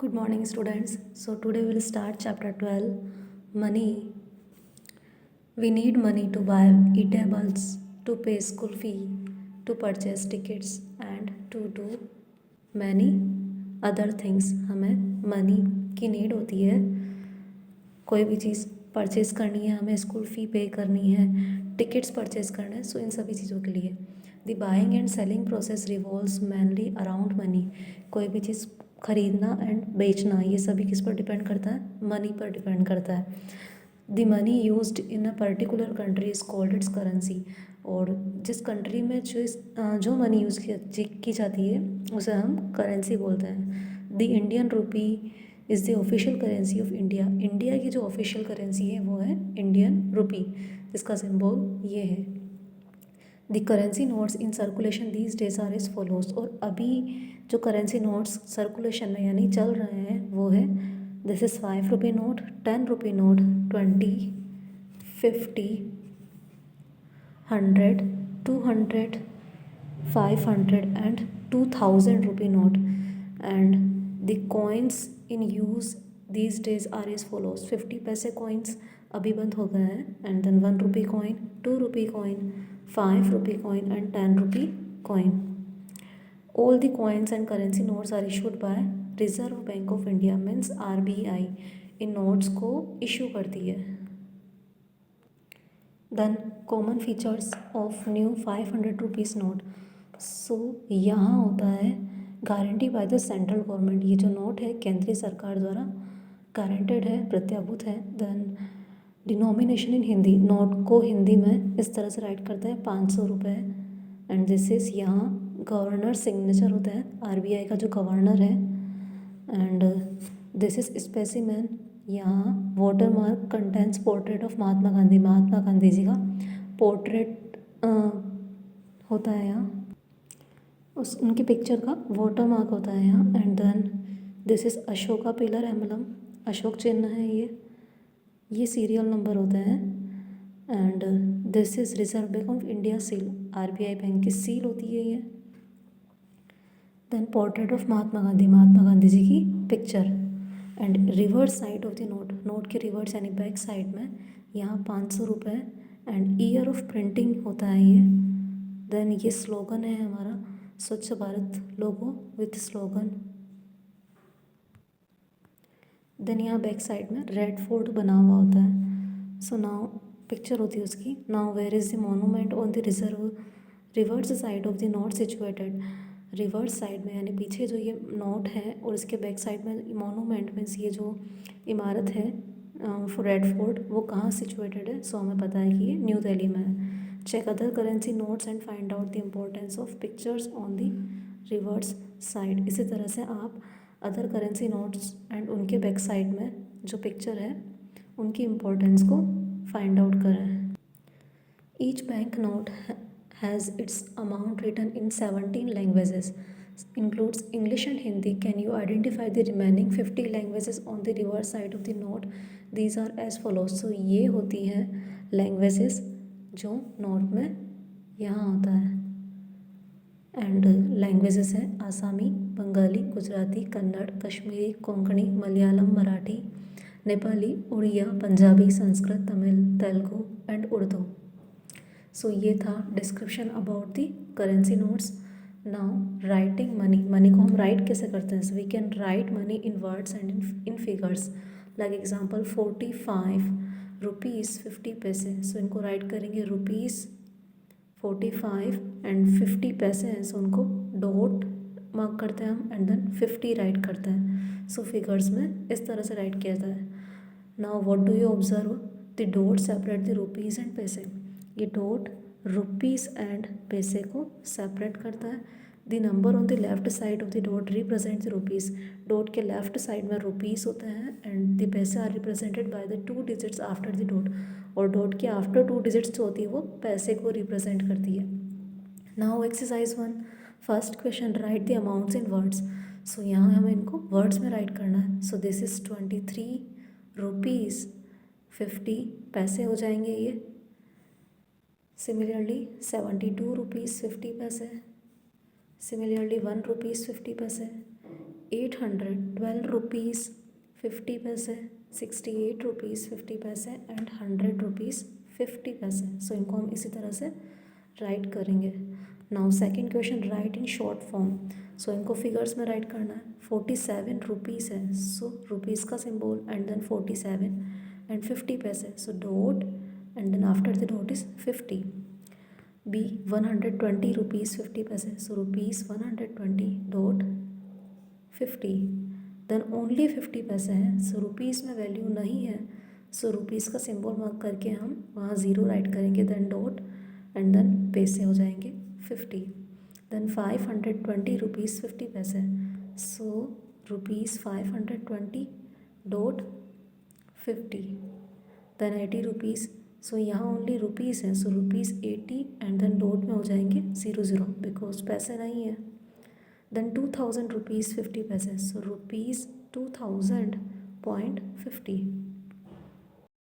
Good morning, students. So, today we'll start chapter 12 Money. We need money to buy eatables, to pay school fee, to purchase tickets, and to do many other things. हमें money की need होती है. कोई भी चीज़ purchase करनी है, हमें school फ़ी पे करनी है, टिकट्स परचेज़ करना है. सो इन सभी चीज़ों के लिए the buying and selling process revolves mainly around money. कोई भी चीज़ खरीदना एंड बेचना, ये सभी किस पर डिपेंड करता है? मनी पर डिपेंड करता है. The money used in a particular country is called its currency. और जिस कंट्री में जो मनी यूज़ की जाती है उसे हम करेंसी बोलते हैं. The Indian rupee is the official currency of India. India की जो ऑफिशियल करेंसी है वो है इंडियन रुपी, जिसका सिंबल ये है. The currency notes in circulation these days are is follows. और अभी जो करेंसी नोट्स सर्कुलेशन में यानी चल रहे हैं वो है, दिस इज़ 5 रुपये नोट, 10 रुपये note, 20, 50, 100, 200, 500 and 2000 rupee note. And the coins in use these days are as follows. 50 पैसे coins अभी बंद हो गए हैं. And then 1 rupee coin, 2 rupee coin, 5 rupee coin and 10 rupee coin. All the coins and currency notes are issued by Reserve Bank of India, means RBI. इन notes को issue करती है. Then common features of new 500 rupees note. So यहाँ होता है guarantee by the central government. ये जो note है केंद्रीय सरकार द्वारा गारंटेड है, प्रत्याभूत है. देन डिनोमिनेशन इन हिंदी. नोट को हिंदी में इस तरह से राइट करते हैं 500 रुपये. एंड दिस इज़ यहाँ गवर्नर सिग्नेचर होता है, आरबीआई का जो गवर्नर है. And this is specimen. यहाँ water mark contents portrait of Mahatma Gandhi. Mahatma Gandhi ji का पोर्ट्रेट होता है यहाँ, उनकी पिक्चर का वाटर मार्क होता है यहाँ. And then this is Ashoka pillar emblem. Ashok चिन्ह है ये सीरियल नंबर होते हैं. And this is reserve bank of India seal. RBI bank की सील होती है ये. Then portrait of Mahatma Gandhi. Mahatma Gandhi ji की picture. And reverse side of the note. Note के रिवर्स यानी बैक साइड में यहाँ 500 रुपये. एंड ईयर ऑफ प्रिंटिंग होता है ये. देन ये स्लोगन है हमारा स्वच्छ भारत लोगो विथ स्लोगन. देन यहाँ बैक साइड में रेड फोर्ट बना हुआ होता है. सो नाउ पिक्चर होती है उसकी. Now where is the monument on the reverse side of the note situated. Reverse side में यानी पीछे जो ये नोट है और इसके बैक साइड में मोनूमेंट मीन्स ये जो इमारत है रेड फोर्ट, वो कहाँ सिचुएटेड है. सो हमें पता है कि ये न्यू दिल्ली में है. Check other currency notes and find out the importance of pictures on the reverse side. इसी तरह से आप अदर करेंसी नोट्स एंड उनके बैक साइड में जो पिक्चर है उनकी इम्पोर्टेंस को फाइंड आउट करें. Each bank note has its amount written in 17 languages, includes English and Hindi. Can you identify the remaining 50 languages on the reverse side of the note? These are as follows. So ये होती हैं languages जो note में यहाँ होता है. And languages हैं Asami, Bengali, Gujarati, Kannada, Kashmiri, Konkani, Malayalam, Marathi, Nepali, Oriya, Punjabi, Sanskrit, Tamil, Telugu and Urdu. So ये था description about the currency notes. Now writing money. Money को हम राइट कैसे करते हैं? So we can write money in words and in figures. Like example 45 rupees 50 paise. सो इनको राइट करेंगे रुपीज़ 45 एंड 50 पैसे हैं. सो उनको डॉट मार्क करते हैं हम एंड देन 50 राइट करते हैं. सो फिगर्स में इस तरह से राइट किया जाता है. Now what do you observe? The dot separate the rupees and पैसे. ये डॉट रुपीज़ एंड पैसे को सेपरेट करता है. The number on the left side of the dot represent the rupees. Dot के लेफ्ट साइड में रुपीज़ होते हैं and the paise are represented by the 2 digits after the dot. और डॉट के आफ्टर 2 डिजिट्स जो होती है वो पैसे को रिप्रेजेंट करती है. Now exercise 1. First question, write the amounts in words. So यहाँ हमें इनको वर्ड्स में राइट करना है. सो दिस इज़ 23 रुपीज़ 50 पैसे हो जाएंगे ये. सिमिलरली 72 रुपीज़ 50 पैसे. सिमिलरली 1 रुपीज़ 50 पैसे. 812 रुपीज़ 50 पैसे, 68 रुपीज़ 50 पैसे एंड 100 रुपीज़ 50 पैसे। सो इनको हम इसी तरह से राइट करेंगे। Now second question, write in short form. So इनको फिगर्स में राइट करना है। 47 रुपीज़ है, सो रुपीज़ का symbol and then 47 and 50 paise, so dot and then after the dot is 50। B 120 rupees 50 paise, so rupees 120 dot 50, then only 50 paise हैं, so rupees में value नहीं है, सो रुपीज़ का सिंबल मार्क करके हम वहाँ ज़ीरो राइट करेंगे, देन डॉट एंड देन पैसे हो जाएंगे 50। Then 520 rupees 50 paise, so rupees 520 dot 50, then 80 rupees, सो यहाँ ओनली रुपीज़ है, so rupees 80 and then dot में हो जाएंगे 00 बिकॉज पैसे नहीं है। Then 2000 rupees 50 paise, so rupees 2000.50,